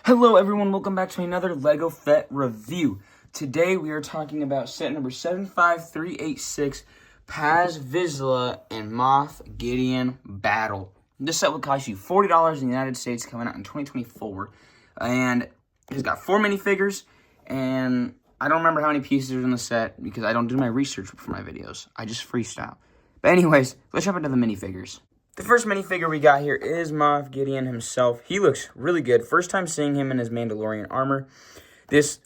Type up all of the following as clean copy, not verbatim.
Hello everyone, welcome back to another LEGO Fet review. Today we are talking about set number 75386, Paz, Vizla, and Moff, Gideon Battle. This set will cost you $40 in the United States, coming out in 2024. And it's got 4 minifigures, and I don't remember how many pieces are in the set because I don't do my research for my videos. I just freestyle. But anyways, let's jump into the minifigures. The first minifigure we got here is Moff Gideon himself. He looks really good. First time seeing him in his Mandalorian armor. This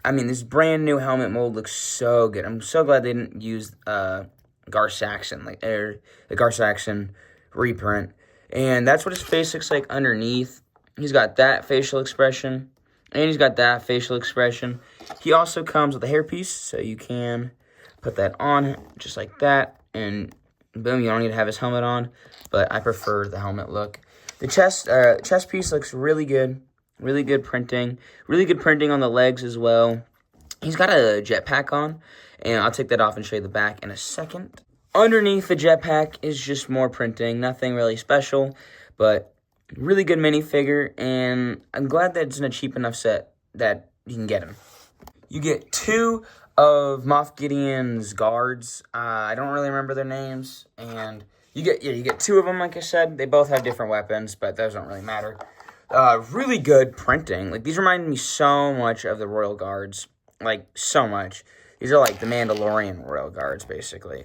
brand new helmet mold looks so good. I'm so glad they didn't use Gar Saxon, the Gar Saxon reprint. And that's what his face looks like underneath. He's got that facial expression, and he's got that facial expression. He also comes with a hairpiece, so you can put that on just like that, and boom, you don't need to have his helmet on, but I prefer the helmet look. The chest piece looks really good. Really good printing. Really good printing on the legs as well. He's got a jetpack on, and I'll take that off and show you the back in a second. Underneath the jetpack is just more printing. Nothing really special, but really good minifigure, and I'm glad that it's in a cheap enough set that you can get him. You get 2 of Moff Gideon's guards. I don't really remember their names, and you get 2 of them. Like I said, they both have different weapons, but those don't really matter. Really good printing. Like, these remind me so much of the Royal Guards, like so much. These are like the Mandalorian Royal Guards, basically.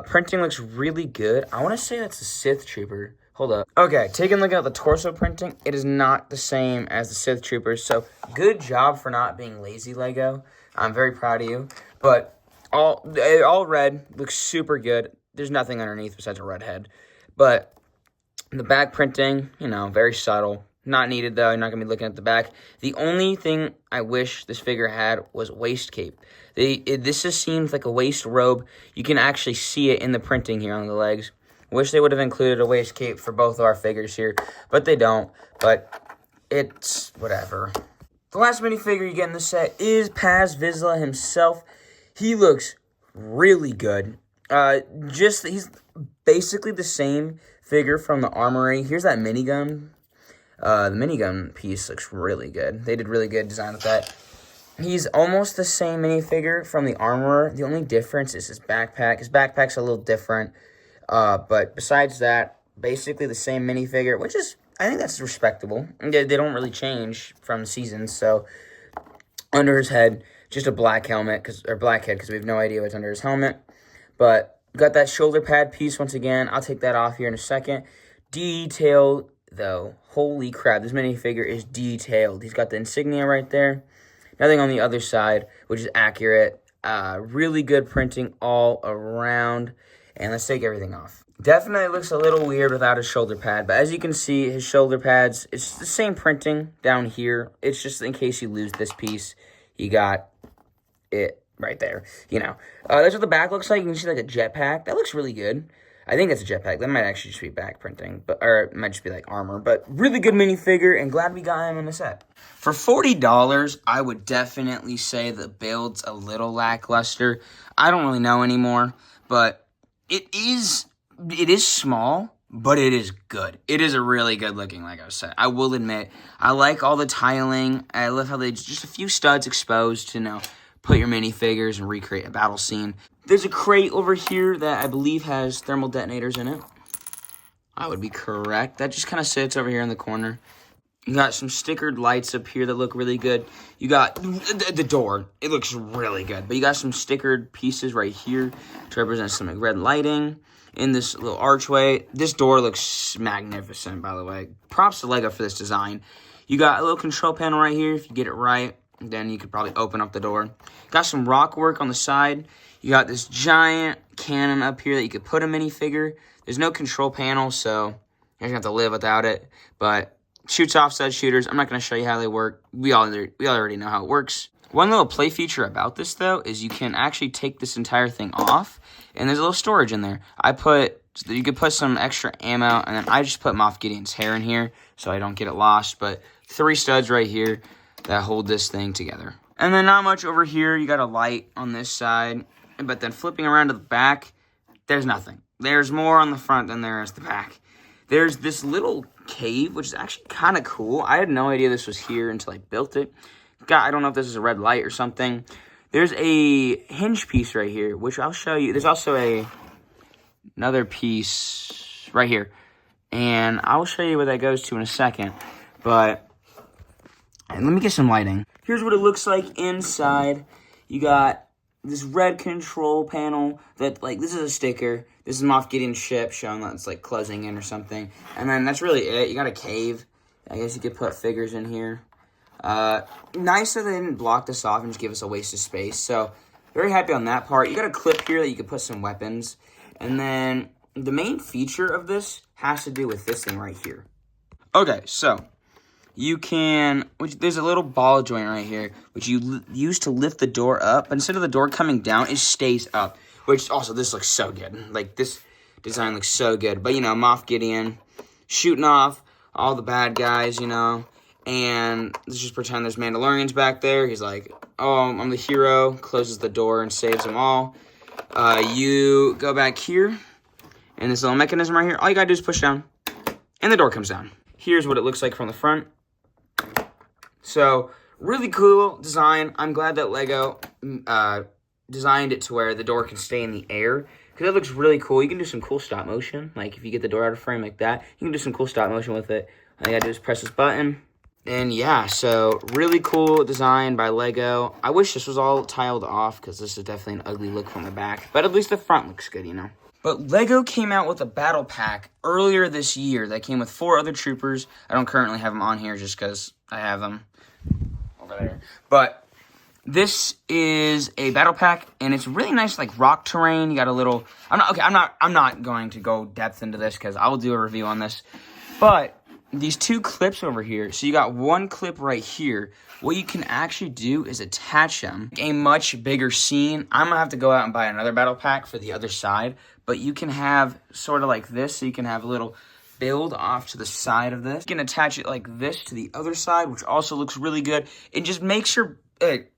Printing looks really good. I want to say that's a Sith Trooper. Hold up. Okay, taking a look at the torso printing, it is not the same as the Sith Troopers, so good job for not being lazy, LEGO. I'm very proud of you. But all red, looks super good. There's nothing underneath besides a red head. But the back printing, very subtle. Not needed, though. You're not going to be looking at the back. The only thing I wish this figure had was waist cape. This just seems like a waist robe. You can actually see it in the printing here on the legs. Wish they would have included a waist cape for both of our figures here, but they don't. But it's whatever. The last minifigure you get in the set is Paz Vizla himself. He looks really good. He's basically the same figure from the armory. Here's that minigun. The minigun piece looks really good. They did really good design with that. He's almost the same minifigure from the armorer. The only difference is his backpack. His backpack's a little different. But besides that, basically the same minifigure, which is, I think that's respectable. They don't really change from seasons, so under his head, just a black helmet, black head, because we have no idea what's under his helmet. But got that shoulder pad piece once again. I'll take that off here in a second. Detailed, though. Holy crap, this minifigure is detailed. He's got the insignia right there. Nothing on the other side, which is accurate. Really good printing all around. And let's take everything off. Definitely looks a little weird without his shoulder pad. But as you can see, his shoulder pads, it's the same printing down here. It's just in case you lose this piece, you got it right there. That's what the back looks like. You can see like a jetpack. That looks really good. I think it's a jetpack. That might actually just be back printing. Or it might just be like armor. But really good minifigure, and glad we got him in the set. For $40, I would definitely say the build's a little lackluster. I don't really know anymore. But it is small, but it is good. It is a really good looking Lego set. I will admit, I like all the tiling. I love how they just a few studs exposed to put your minifigures and recreate a battle scene. There's a crate over here that I believe has thermal detonators in it. I would be correct. That just kind of sits over here in the corner. You got some stickered lights up here that look really good. You got the door. It looks really good. But you got some stickered pieces right here to represent some red lighting in this little archway. This door looks magnificent, by the way. Props to LEGO for this design. You got a little control panel right here. If you get it right, then you could probably open up the door. Got some rock work on the side. You got this giant cannon up here that you could put a minifigure. There's no control panel, so you're going to have to live without it. But shoots off stud shooters. I'm not going to show you how they work. We already know how it works. One little play feature about this, though, is you can actually take this entire thing off, and there's a little storage in there. You could put some extra ammo, and then I just put Moff Gideon's hair in here so I don't get it lost. But 3 studs right here that hold this thing together. And then not much over here. You got a light on this side, but then flipping around to the back, there's nothing. There's more on the front than there is the back. There's this little cave, which is actually kind of cool. I had no idea this was here until I built it. I don't know if this is a red light or something. There's a hinge piece right here, which I'll show you. There's also another piece right here, and I'll show you where that goes to in a second. But let me get some lighting. Here's what it looks like inside. You got this red control panel that, like, this is a sticker. This is Moff Gideon's ship showing that it's, like, closing in or something. And then that's really it. You got a cave. I guess you could put figures in here. Nice that they didn't block this off and just give us a waste of space. So, very happy on that part. You got a clip here that you could put some weapons. And then the main feature of this has to do with this thing right here. Okay, so you can, there's a little ball joint right here, which you use to lift the door up. But instead of the door coming down, it stays up. Which also, this looks so good. Like, this design looks so good. But, you know, Moff Gideon shooting off all the bad guys, you know. And let's just pretend there's Mandalorians back there. He's like, oh, I'm the hero. Closes the door and saves them all. You go back here. And this little mechanism right here, all you gotta do is push down. And the door comes down. Here's what it looks like from the front. So, really cool design. I'm glad that LEGO designed it to where the door can stay in the air. Because it looks really cool. You can do some cool stop motion. Like, if you get the door out of frame like that, you can do some cool stop motion with it. All you gotta do is press this button. And yeah, so really cool design by LEGO. I wish this was all tiled off because this is definitely an ugly look from the back. But at least the front looks good, you know. But LEGO came out with a battle pack earlier this year that came with 4 other troopers. I don't currently have them on here just because I have them over there. But this is a battle pack, and it's really nice, like rock terrain. You got a little. I'm not going to go depth into this because I will do a review on this. But these 2 clips over here, so you got one clip right here. What you can actually do is attach them. A much bigger scene. I'm gonna have to go out and buy another battle pack for the other side, but you can have sort of like this, so you can have a little build off to the side of this. You can attach it like this to the other side, which also looks really good. It just makes your,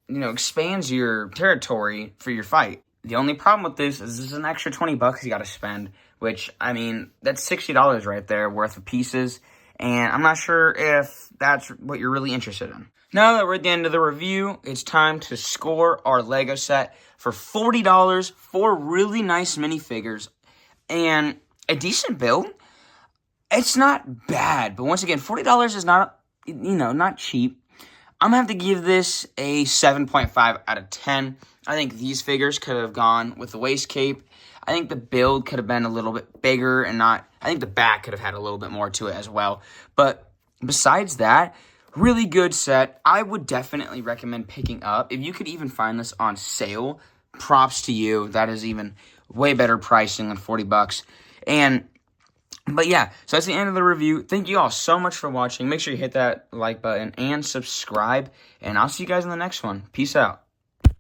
expands your territory for your fight. The only problem with this is an extra 20 bucks you gotta spend, which, I mean, that's $60 right there worth of pieces. And I'm not sure if that's what you're really interested in. Now that we're at the end of the review, it's time to score our LEGO set for $40 for really nice minifigures and a decent build. It's not bad, but once again, $40 is not, not cheap. I'm going to have to give this a 7.5 out of 10. I think these figures could have gone with the waist cape. I think the build could have been a little bit bigger and I think the back could have had a little bit more to it as well. But besides that, really good set. I would definitely recommend picking up. If you could even find this on sale, props to you. That is even way better pricing than 40 bucks. But yeah, so that's the end of the review. Thank you all so much for watching. Make sure you hit that like button and subscribe. And I'll see you guys in the next one. Peace out.